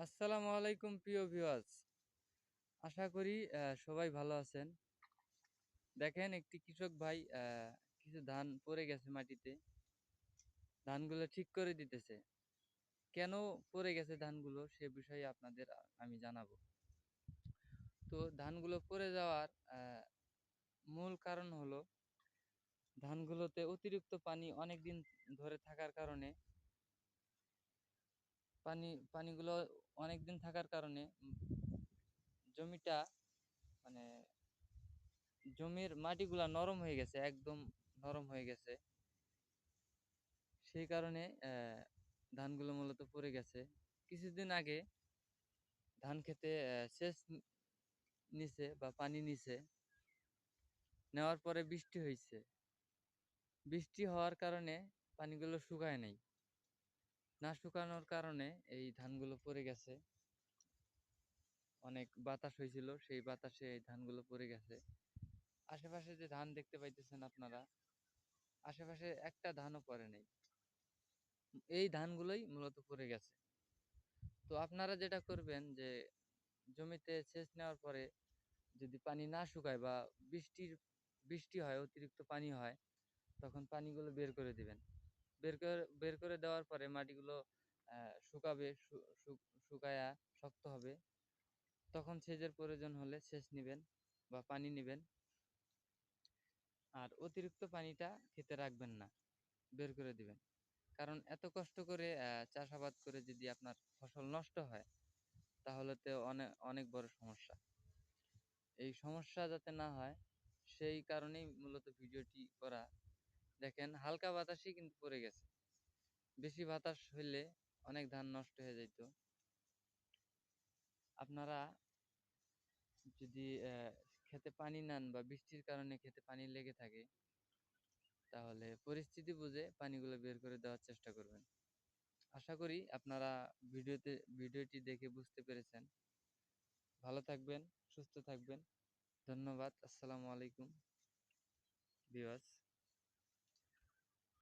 আসসালামু আলাইকুম প্রিয় ভিউয়ার্স। আশা করি সবাই ভালো আছেন। দেখেন একটি কৃষক ভাই কিছু ধান পড়ে গেছে মাটিতে। ধানগুলো ঠিক করে দিতেছে। কেন পড়ে গেছে ধানগুলো সে বিষয়ে আপনাদের আমি জানাবো। তো ধানগুলো পড়ে যাওয়ার মূল কারণ হলো ধানগুলোতে অতিরিক্ত পানি অনেকদিন ধরে থাকার কারণে পানিগুলো অনেকদিন থাকার কারণে জমিটা মানে জমির মাটিগুলা নরম হয়ে গেছে, একদম নরম হয়ে গেছে। সেই কারণে ধানগুলো মূলত পড়ে গেছে। কিছুদিন আগে ধান খেতে সেচ নিছে বা পানি নিছে, নেওয়ার পরে বৃষ্টি হয়েছে। বৃষ্টি হওয়ার কারণে পানিগুলো শুকায় নাই। না শুকানোর কারণে এই ধানগুলো পড়ে গেছে। অনেক বাতাস হয়েছিল, সেই বাতাসে এই ধানগুলো পড়ে গেছে। আশেপাশে যে ধান দেখতে পাইতেছেন আপনারা, আশেপাশে একটা ধানও পড়ে নাই। এই ধানগুলোই মূলত পড়ে গেছে। তো আপনারা যেটা করবেন যে জমিতে সেচ নেওয়ার পরে যদি পানি না শুকায় বা বৃষ্টি হয়, অতিরিক্ত পানি হয়, তখন পানিগুলো বের করে দিবেন। বের করে দেওয়ার পরে মাটিগুলো শুকাবে, শুকায়া শক্ত হবে। তখন সেচের প্রয়োজন হলে সেচ নিবেন বা পানি নিবেন। আর অতিরিক্ত পানিটা খেতে রাখবেন না, বের করে দিবেন। কারণ এত কষ্ট করে চাষাবাদ করে যদি আপনার ফসল নষ্ট হয়, তাহলে তো অনেক অনেক বড় সমস্যা। এই সমস্যা যাতে না হয় সেই কারণেই মূলত ভিডিওটি করা। দেখেন হালকা বাতাসই কিন্তু পড়ে গেছে। বেশি বাতাস হইলে অনেক ধান নষ্ট হয়ে যাইত। আপনারা যদি খেতে পানি নেন বা বৃষ্টির কারণে খেতে পানি লেগে থাকে, তাহলে পরিস্থিতি বুঝে পানিগুলো বের করে দেওয়ার চেষ্টা করবেন। আশা করি আপনারা ভিডিওটি দেখে বুঝতে পেরেছেন। ভালো থাকবেন, সুস্থ থাকবেন। ধন্যবাদ। আসসালামু আলাইকুম ভিউয়ার্স।